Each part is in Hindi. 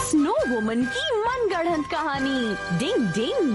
स्नो वुमन की मनगढ़ंत कहानी। डिंग डिंग।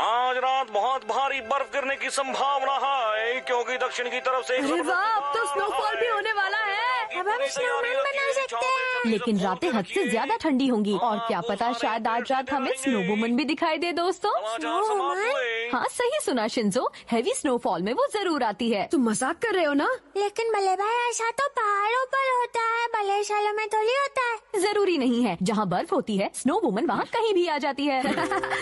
आज रात बहुत भारी बर्फ गिरने की संभावना है क्योंकि दक्षिण की तरफ से अरे वाह, अब तो स्नोफॉल भी होने वाला है। अब हम स्नोमैन बना सकते हैं। लेकिन रातें हद से ज्यादा ठंडी होंगी और क्या पता शायद आज रात हमें स्नो वुमन भी दिखाई दे दोस्तों। हाँ सही सुना शिंजो, हैवी स्नोफॉल में वो जरूर आती है। तुम मजाक कर रहे हो ना? लेकिन बल्ले भाई ऐसा तो पहाड़ों पर होता है, बल्लेशालों में थोड़ी होता है। जरूरी नहीं है, जहाँ बर्फ होती है स्नो वुमन वहाँ कहीं भी आ जाती है।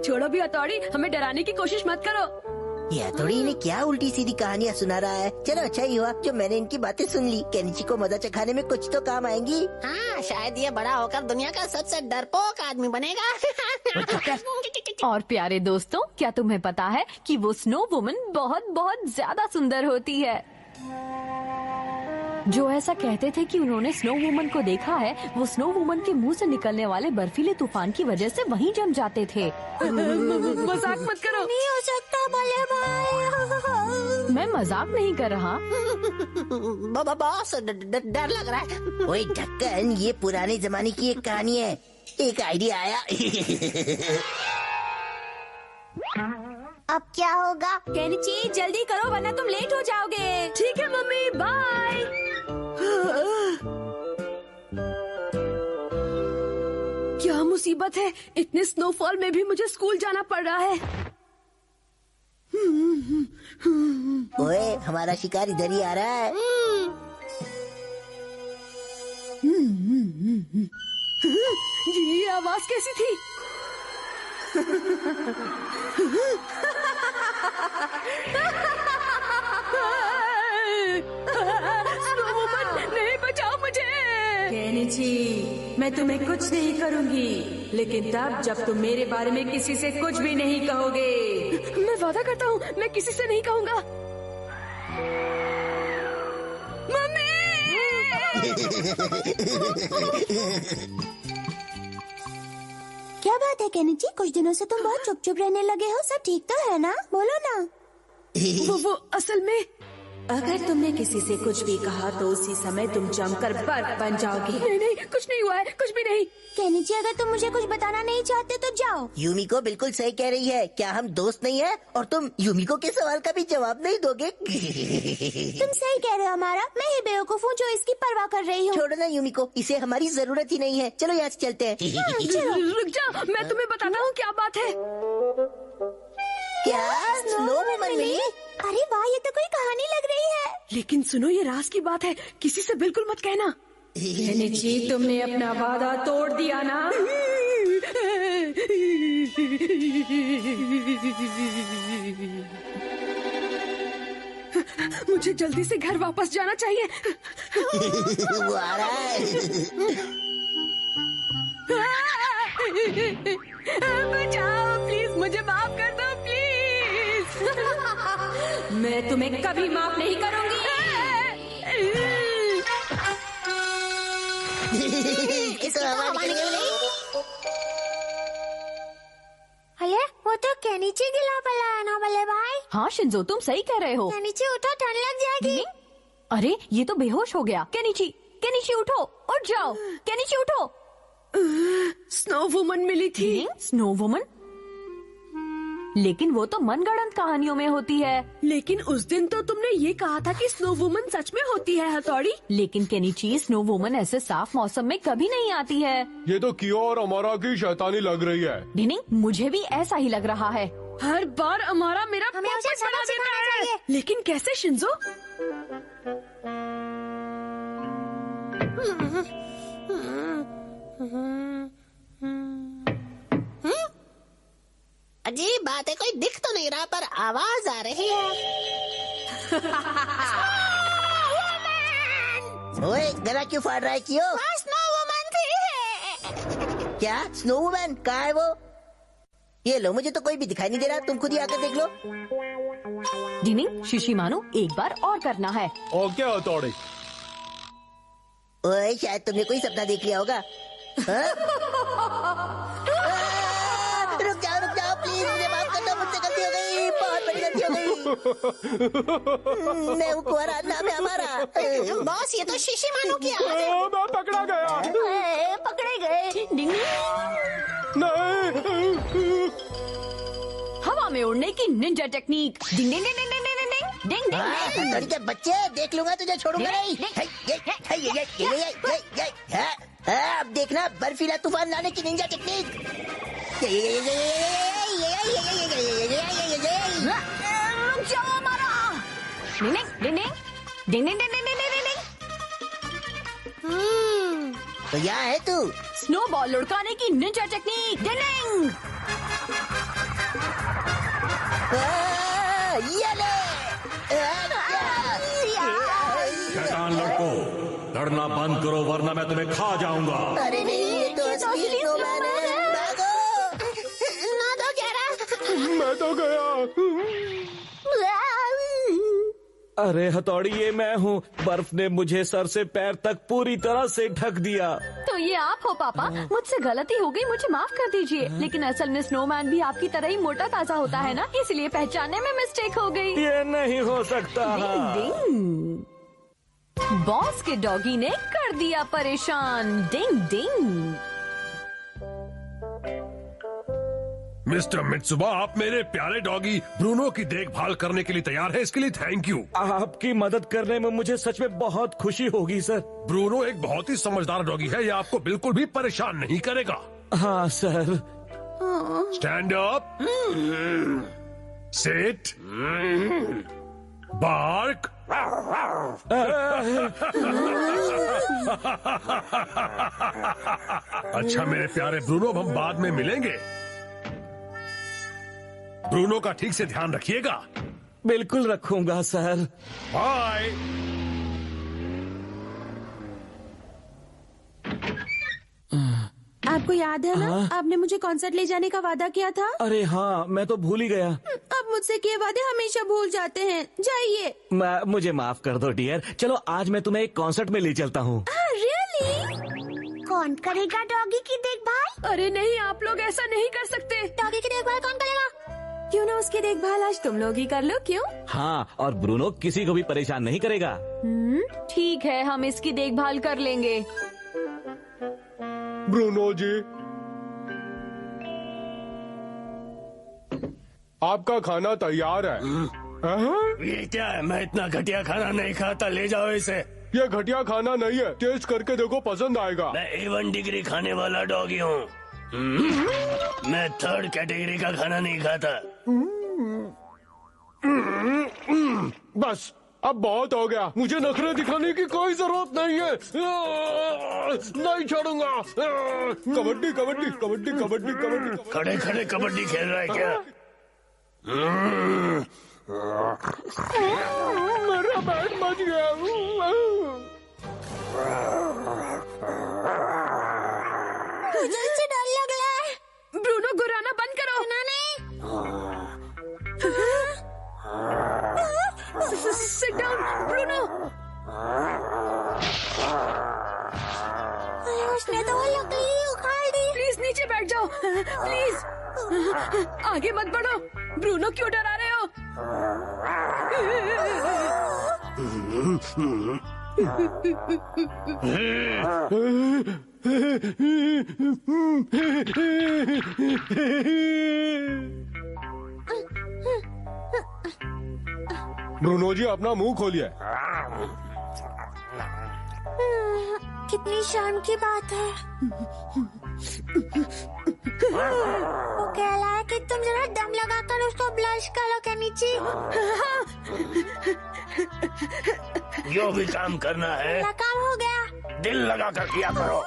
छोड़ो भी हथौड़ी, हमें डराने की कोशिश मत करो। ये हथौड़ी इन्हें क्या उल्टी सीधी कहानियाँ सुना रहा है। चलो अच्छा ही हुआ जो मैंने इनकी बातें सुन ली। केनिची को मजा चखाने में कुछ तो काम आएंगी। हाँ, शायद ये बड़ा होकर दुनिया का सबसे डरपोक आदमी बनेगा। और प्यारे दोस्तों, क्या तुम्हें पता है कि वो स्नो वुमन बहुत बहुत ज्यादा सुंदर होती है। जो ऐसा कहते थे कि उन्होंने स्नो वुमन को देखा है, वो स्नो वुमन के मुंह से निकलने वाले बर्फीले तूफान की वजह से वहीं जम जाते थे। मजाक मत करो। नहीं हो सकता बल्ले भाई। मैं मजाक नहीं कर रहा। बॉस डर लग रहा है। ओए ढक्कन, ये पुराने जमाने की एक कहानी है। एक आइडिया आया। अब क्या होगा? केनिची जल्दी करो वरना तुम लेट हो जाओगे। ठीक है मम्मी, बाय। क्या मुसीबत है, इतने स्नोफॉल में भी मुझे स्कूल जाना पड़ रहा है। ओए हमारा शिकार इधर ही आ रहा है। ये आवाज कैसी थी? स्नो वुमन, नहीं बचाओ मुझे। केनिची, मैं तुम्हें कुछ नहीं करूंगी, लेकिन तब जब तुम मेरे बारे में किसी से कुछ भी नहीं कहोगे। मैं वादा करता हूँ मैं किसी से नहीं कहूँगा। मम्मी! क्या बात है केनिची, कुछ दिनों से तुम बहुत चुप चुप रहने लगे हो। सब ठीक तो है ना? बोलो ना। वो असल में अगर तुमने किसी से कुछ भी कहा तो उसी समय तुम जमकर बर्फ बन जाओगी। नहीं, कुछ नहीं हुआ है, कुछ भी नहीं। केनिची, अगर तुम मुझे कुछ बताना नहीं चाहते तो जाओ। यूमिको बिल्कुल सही कह रही है। क्या हम दोस्त नहीं है? और तुम यूमिको के सवाल का भी जवाब नहीं दोगे? तुम सही कह रहे हो हमारा, मैं ही बेवकूफ हूँ जो इसकी परवाह कर रही हूँ। छोड़ो ना यूमिको, इसे हमारी जरूरत ही नहीं है। चलो यहाँ से चलते हैं। रुक जा, मैं तुम्हें बताता हूँ क्या बात है। क्या स्नो वुमन मिली? अरे वाह, ये तो कोई कहानी लग रही है। लेकिन सुनो, ये राज की बात है, किसी से बिल्कुल मत कहना। केनिची, तुमने अपना वादा तोड़ दिया ना? मुझे जल्दी से घर वापस जाना चाहिए। वो आ रहा है। बचाओ प्लीज, मुझे माफ कर दो प्लीज। मैं तुम्हें कभी माफ नहीं करूंगी। अरे वो तो केनिची गिला पला है ना बल्ले भाई? हाँ शिंजो, तुम सही कह रहे हो। केनिची उठो, ठंड लग जाएगी। अरे ये तो बेहोश हो गया। केनिची उठो, उठ जाओ। केनिची उठो। स्नो वुमन मिली थी। Snow woman? लेकिन वो तो मनगढ़ंत कहानियों में होती है। लेकिन उस दिन तो तुमने ये कहा था कि स्नो वुमन सच में होती है हथौड़ी। लेकिन केनिची, स्नो वुमन ऐसे साफ मौसम में कभी नहीं आती है। ये तो कियो और अमारा की शैतानी लग रही है। डिनिंग, मुझे भी ऐसा ही लग रहा है। हर बार अमारा मेरा हमें उसे पोपट बना सबक देता सिखाना है। चाहिए। लेकिन कैसे शिंजो? अजीब बात है, कोई दिख तो नहीं रहा पर आवाज आ रही है। ओए गला क्यों फाड़ रहा है कियो? स्नो वुमन थी। क्या स्नो वुमन? कहाँ है वो? ये लो, मुझे तो कोई भी दिखाई नहीं दे रहा। तुम खुद ही आकर देख लो। डिनिंग, शिशिमानु, एक बार और करना है। और क्या हथौड़ी? ओए शायद तुमने कोई सपना देख लिया होगा। रुक जाओ प्लीज, मुझे माफ कर दो। मुझसे गलती हो गई, बहुत बड़ी गलती हो गई। मैं कुंवारा, नाम है हमारा। बॉस, ये तो शिशिमानु की आवाज है। मैं पकड़ा गया। पकड़े गए। तोड़ने की निंजा टेक्निक। डिंग डिंग डिंग डिंग डिंग डिंग डिंग डिंग डिंग। हथौड़ी के बच्चे, देख लूंगा तुझे, छोड़ूंगा नहीं। अब देखना बर्फीला तूफान लाने की निंजा टेक्निक। रुक जाओ हमारा। डिंग डिंग डिंग डिंग डिंग डिंग डिंग डिंग डिंग डिंग। तो यहाँ है तू। स्नोबॉल लुढ़काने की निंजा टेक्निक। डिंग डिंग। ये ले। शैतान लड़को, लड़ना बंद करो वरना मैं तुम्हें खा जाऊंगा। अरे नहीं, ये तो असली स्नोमैन है। भागो। ना तो कह रहा। मैं तो गया। अरे हथौड़ी, ये मैं हूँ। बर्फ ने मुझे सर से पैर तक पूरी तरह से ढक दिया। तो ये आप हो पापा। मुझसे गलती हो गई, मुझे माफ कर दीजिए। लेकिन असल में स्नोमैन भी आपकी तरह ही मोटा ताजा होता है ना, इसलिए पहचानने में मिस्टेक हो गई। ये नहीं हो सकता। डिंग डिंग। बॉस के डॉगी ने कर दिया परेशान। डिंग डिंग। मिस्टर मित्सुबा, आप मेरे प्यारे डॉगी ब्रूनो की देखभाल करने के लिए तैयार है, इसके लिए थैंक यू। आपकी मदद करने में मुझे सच में बहुत खुशी होगी सर। ब्रूनो एक बहुत ही समझदार डॉगी है, ये आपको बिल्कुल भी परेशान नहीं करेगा। हाँ sir. Stand up, sit, bark. अच्छा मेरे प्यारे ब्रूनो, अब हम बाद में मिलेंगे। ब्रूनो का ठीक से ध्यान रखिएगा। बिल्कुल रखूंगा सर। बाय। आपको याद है ना, आपने मुझे कॉन्सर्ट ले जाने का वादा किया था। अरे हाँ, मैं तो भूल ही गया। अब मुझसे किए वादे हमेशा भूल जाते हैं। जाइए। मुझे माफ कर दो डियर। चलो आज मैं तुम्हें एक कॉन्सर्ट में ले चलता हूँ। रियली? कौन करेगा डॉगी की देखभाल? अरे नहीं, आप लोग ऐसा नहीं कर सकते। डॉगी की देखभाल कौन करेगा? क्यों ना उसकी देखभाल आज तुम लोग ही कर लो। क्यों? हाँ, और ब्रूनो किसी को भी परेशान नहीं करेगा। ठीक है, हम इसकी देखभाल कर लेंगे। ब्रूनो जी, आपका खाना तैयार है। ये क्या है? मैं इतना घटिया खाना नहीं खाता, ले जाओ इसे। ये घटिया खाना नहीं है, टेस्ट करके देखो, पसंद आएगा। मैं A1 डिग्री खाने वाला डॉगी हूँ। मैं 3rd कैटेगरी का खाना नहीं खाता। बस अब बहुत हो गया, मुझे नखरे दिखाने की कोई जरूरत नहीं है। नहीं छोड़ूंगा। कबड्डी कबड्डी कबड्डी कबड्डी कबड्डी। खड़े खड़े कबड्डी खेल रहा है क्या? मेरा बैट बच गया। मुझे इससे डर लग रहा है। ब्रूनो, गुर्राना बंद करो। Sit down, Bruno. उसने तो वो लकड़ी उखाड़ दी। प्लीज नीचे बैठ जाओ। प्लीज आगे मत बढ़ो। ब्रूनो, क्यों डरा रहे हो? ब्रूनो जी, अपना मुंह खोलिए। कितनी शर्म की बात है। वो कह रहा है कि तुम जरा दम लगाकर उसको ब्लश करो केनिची। जो भी काम करना है काम हो गया। दिल लगा कर किया करो।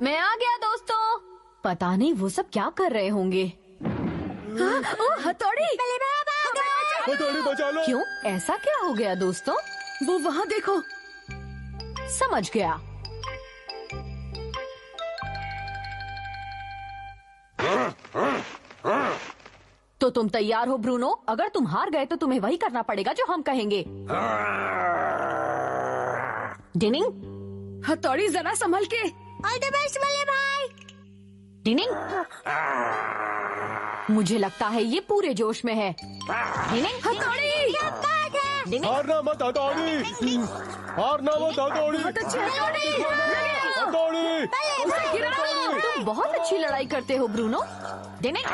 मैं आ गया दोस्तों। पता नहीं वो सब क्या कर रहे होंगे। हथौड़ी। हथौड़ी बचा लो। क्यों, ऐसा क्या हो गया दोस्तों? वो वहाँ देखो। समझ गया। तो तुम तैयार हो ब्रूनो? अगर तुम हार गए तो तुम्हें वही करना पड़ेगा जो हम कहेंगे। डिनिंग। हथौड़ी, जरा संभल के। ऑल द बेस्ट बल्ले भाई। डिनिंग। मुझे लगता है ये पूरे जोश में है। डिनिंग। हथौड़ी। क्या बात है? हारना मत हथौड़ी, हारना मत हथौड़ी। बहुत अच्छी हथौड़ी। हथौड़ी। उसे गिराओ। तुम बहुत अच्छी लड़ाई करते हो ब्रूनो। डिंग डिंग।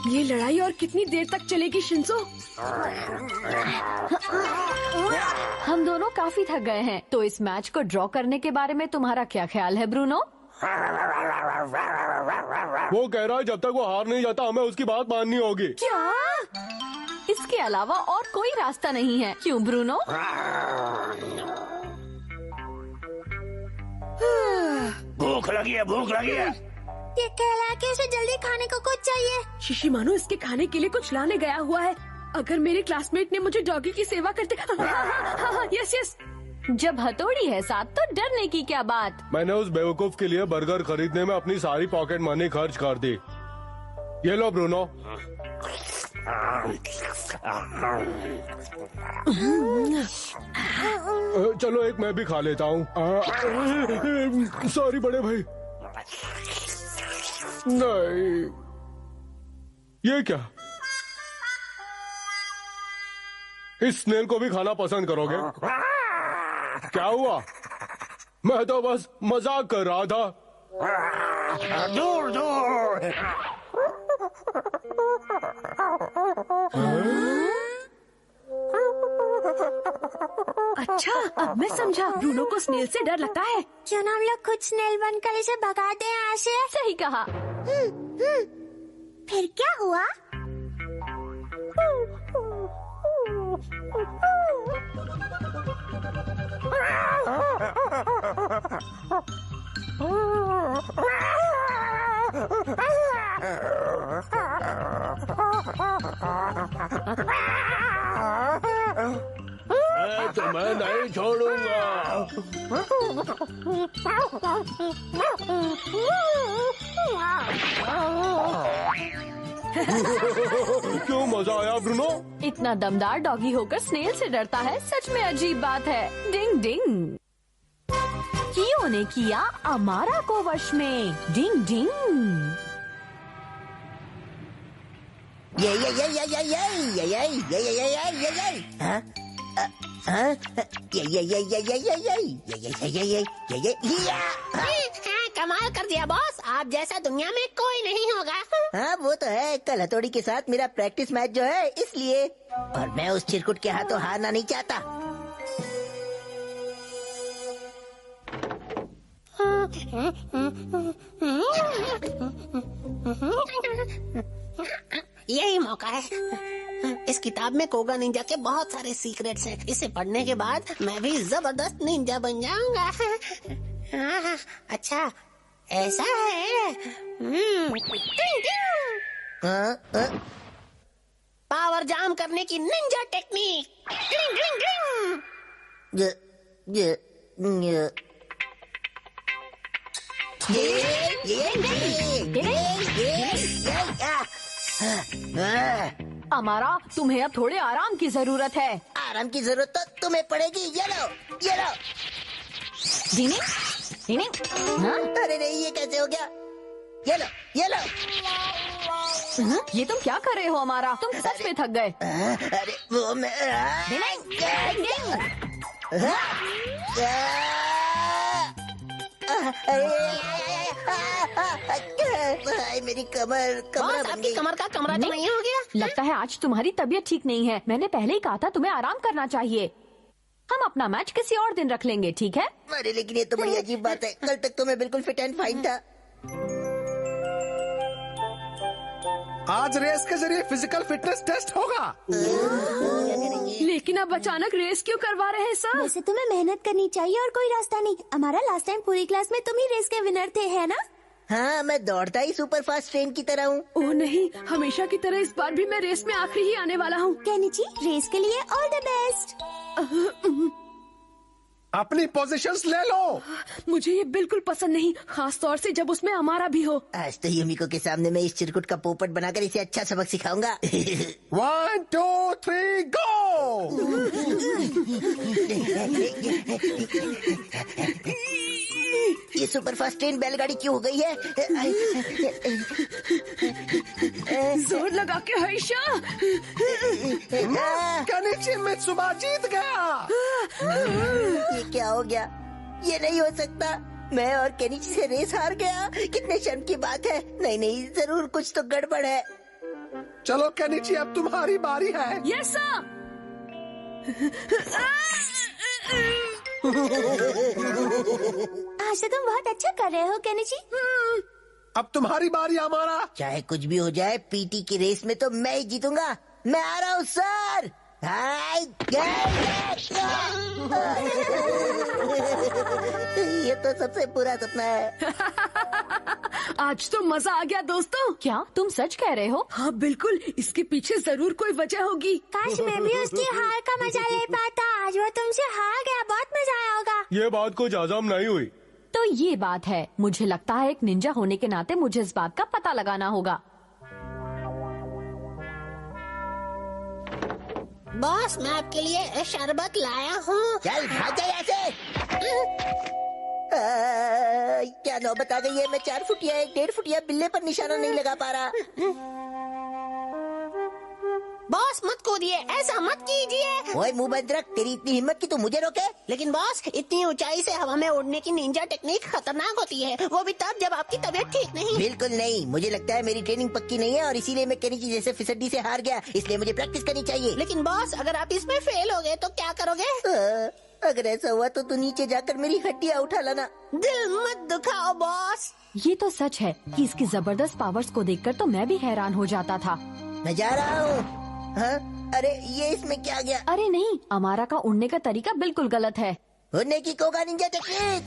ये लड़ाई और कितनी देर तक चलेगी शिंजो? हम दोनों काफी थक गए हैं, तो इस मैच को ड्रॉ करने के बारे में तुम्हारा क्या ख्याल है ब्रूनो? वो कह रहा है जब तक वो हार नहीं जाता हमें उसकी बात माननी होगी। क्या? इसके अलावा और कोई रास्ता नहीं है, क्यों ब्रूनो? भूख लगी है, भूख लगी है। ये कहला के उसे जल्दी खाने को कुछ चाहिए। शिशिमानो इसके खाने के लिए कुछ लाने गया हुआ है। अगर मेरे क्लासमेट ने मुझे डॉगी की सेवा करते, यस यस। जब हथौड़ी है साथ तो डरने की क्या बात? मैंने उस बेवकूफ के लिए बर्गर खरीदने में अपनी सारी पॉकेट मनी खर्च कर दी। ये लो ब्रूनो। चलो एक मैं भी खा लेता हूँ। सॉरी बड़े भाई। नहीं, ये क्या? इस स्नेल को भी खाना पसंद करोगे? क्या हुआ? मैं तो बस मजाक कर रहा था। दूर दूर। अच्छा, अब मैं समझा। ब्रूनो को स्नेल से डर लगता है। क्यों ना हम लोग खुद स्नेल बनकर इसे भगाते हैं यहाँ से? सही कहा। फिर क्या हुआ? तो मैं नहीं छोड़ूंगा। क्यों मजा आया ब्रूनो? इतना दमदार डॉगी होकर स्नेल से डरता है, सच में अजीब बात है। डिंग डिंग। कियो ने किया अमारा को वश में। डिंग डिंग। कमाल कर दिया बॉस, आप जैसा दुनिया में कोई नहीं होगा। हाँ वो तो है। कल हथौड़ी के साथ मेरा प्रैक्टिस मैच जो है इसलिए, और मैं उस चिरकुट के हाथों हारना नहीं चाहता। यही मौका है। इस किताब में कोगा निंजा के बहुत सारे सीक्रेट्स हैं। इसे पढ़ने के बाद मैं भी जबरदस्त निंजा बन जाऊंगा। हाँ, अच्छा ऐसा है। पावर जाम करने की निंजा टेक्निक। अमारा, तुम्हें अब थोड़े आराम की जरूरत है। आराम की जरूरत तो तुम्हें पड़ेगी। ये लो, ये लो। डिंग डिंग। हाँ? अरे नहीं, ये कैसे हो गया? ये लो, ये लो। ये तुम क्या कर रहे हो अमारा? तुम सच में थक गए। अरे वो मैं डिंग डिंग। मेरी कमर बॉस, आपकी कमर का कमरा तो नहीं हो गया? लगता है आज तुम्हारी तबीयत ठीक नहीं है। मैंने पहले ही कहा था तुम्हें आराम करना चाहिए। हम अपना मैच किसी और दिन रख लेंगे, ठीक है? अरे लेकिन ये तो बड़ी अजीब बात है। कल तक तो मैं बिल्कुल फिट एंड फाइन था। आज रेस के जरिए फिजिकल फिटनेस टेस्ट होगा। लेकिन अब अचानक रेस क्यों करवा रहे हैं सर? वैसे तुम्हें मेहनत करनी चाहिए और कोई रास्ता नहीं। हमारा लास्ट टाइम पूरी क्लास में तुम ही रेस के विनर थे, है ना? हाँ, मैं दौड़ता ही सुपर फास्ट ट्रेन की तरह हूँ। ओह नहीं, हमेशा की तरह इस बार भी मैं रेस में आखिरी ही आने वाला हूँ। केनिची, रेस के लिए ऑल द बेस्ट। अपनी पोजीशंस ले लो। मुझे ये बिल्कुल पसंद नहीं, खास तौर से जब उसमें हमारा भी हो। आज तो युमिको के सामने मैं इस चिरकुट का पोपट बनाकर इसे अच्छा सबक सिखाऊंगा। 1 2 3 गो। ये सुपर फास्ट ट्रेन बैलगाड़ी क्यों हो गई है? जोर लगा के हर्षा। केनिची मित्सुबा जीत गया। ये क्या हो गया? ये नहीं हो सकता। मैं और केनिची से रेस हार गया। कितने शर्म की बात है। नहीं नहीं, जरूर कुछ तो गड़बड़ है। चलो केनिची, अब तुम्हारी बारी है। Yes sir. आज तो तुम बहुत अच्छा कर रहे हो केनिची। अब तुम्हारी बारी हमारा। चाहे कुछ भी हो जाए, पीटी की रेस में तो मैं ही जीतूंगा। मैं आ रहा हूँ सर। हाय ये तो सबसे बुरा सपना है। आज तो मजा आ गया दोस्तों। क्या तुम सच कह रहे हो? हाँ बिल्कुल, इसके पीछे जरूर कोई वजह होगी। काश मैं भी उसकी हार का मजा ले पाता। आज वो तुमसे हार गया, बहुत मजा आया होगा। ये बात कुछ आजाम नहीं हुई। तो ये बात है। मुझे लगता है एक निंजा होने के नाते मुझे इस बात का पता लगाना होगा। बॉस, मैं आपके लिए शरबत लाया हूँ। चल भाग जा यहाँ से। क्या नौबत आ गई है। मैं 4 फुटिया 1.5 फुटिया बिल्ले पर निशाना नहीं लगा पा रहा। बॉस मत कूदिए, ऐसा मत कीजिए। ओए मुंह बंद रख। तेरी इतनी हिम्मत कि तू मुझे रोके? लेकिन बॉस, इतनी ऊंचाई से हवा में उड़ने की निंजा टेक्निक खतरनाक होती है, वो भी तब जब आपकी तबीयत ठीक नहीं। बिल्कुल नहीं। मुझे लगता है मेरी ट्रेनिंग पक्की नहीं है और इसीलिए मैं केनिची जैसे फिसड्डी से हार गया। इसलिए मुझे प्रैक्टिस करनी चाहिए। लेकिन बॉस, अगर आप इसमें फेल हो गए तो क्या करोगे? अगर ऐसा हुआ तो तू नीचे जाकर मेरी हड्डियाँ उठा लाना। दिल मत दुखाओ बॉस। ये तो सच है कि इसकी जबरदस्त पावर्स को देखकर तो मैं भी हैरान हो जाता था। मैं जा रहा हूँ। हाँ? अरे ये इसमें क्या गया? अरे नहीं, अमारा का उड़ने का तरीका बिल्कुल गलत है। उड़ने की कोगा निंजा टेक्निक।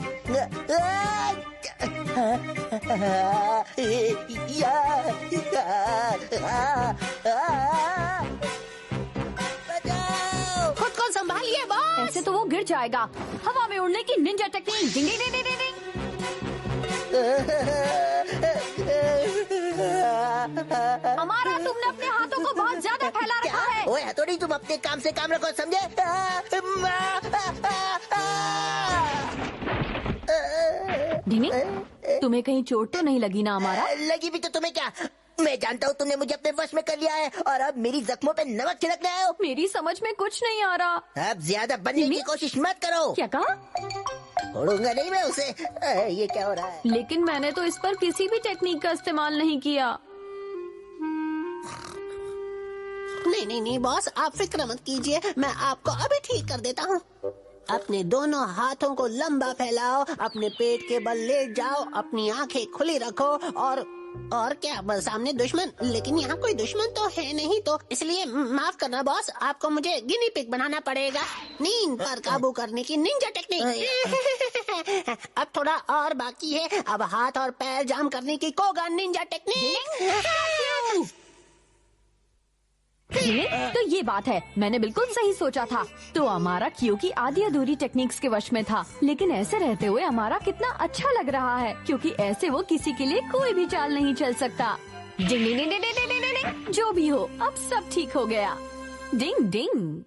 खुद को संभालिए बॉस। ऐसे तो वो गिर जाएगा। हवा में उड़ने की निंजा टेक्निक। डिंग डिंग डिंग डिंग डिंग। अमारा, तुमने अपने हाथों को बहुत ज्यादा फैला रखा है। ओए हथौड़ी, तुम अपने काम से काम रखो, समझे? डिंग, तुम्हें कहीं चोट तो नहीं लगी ना अमारा? लगी भी तो तुम्हें क्या? मैं जानता हूँ तुमने मुझे अपने वश में कर लिया है और अब मेरी जख्मों पे नमक छिड़कने आए हो। मेरी समझ में कुछ नहीं आ रहा। अब ज्यादा बनने की कोशिश मत करो। क्या कहा? छोड़ूंगा नहीं मैं उसे। ये क्या हो रहा है? लेकिन मैंने तो इस पर किसी भी टेक्निक का इस्तेमाल नहीं किया। नहीं बॉस, आप फिक्र मत कीजिए, मैं आपको अभी ठीक कर देता हूँ। अपने दोनों हाथों को लंबा फैलाओ, अपने पेट के बल लेट जाओ, अपनी आंखें खुली रखो और क्या, बस सामने दुश्मन। लेकिन यहाँ कोई दुश्मन तो है नहीं, तो इसलिए माफ करना बॉस, आपको मुझे गिनी पिग बनाना पड़ेगा। नींद पर काबू करने की निंजा टेक्निक। अब थोड़ा और बाकी है। अब हाथ और पैर जाम करने की कोगा निंजा टेक्निक। तो ये बात है, मैंने बिल्कुल सही सोचा था। तो अमारा क्यों की आधी अधूरी टेक्निक्स के वश में था, लेकिन ऐसे रहते हुए अमारा कितना अच्छा लग रहा है, क्योंकि ऐसे वो किसी के लिए कोई भी चाल नहीं चल सकता। डिंग डिंग डिंग डिंग डिंग डिंग डिंग। जो भी हो, अब सब ठीक हो गया। डिंग डिंग।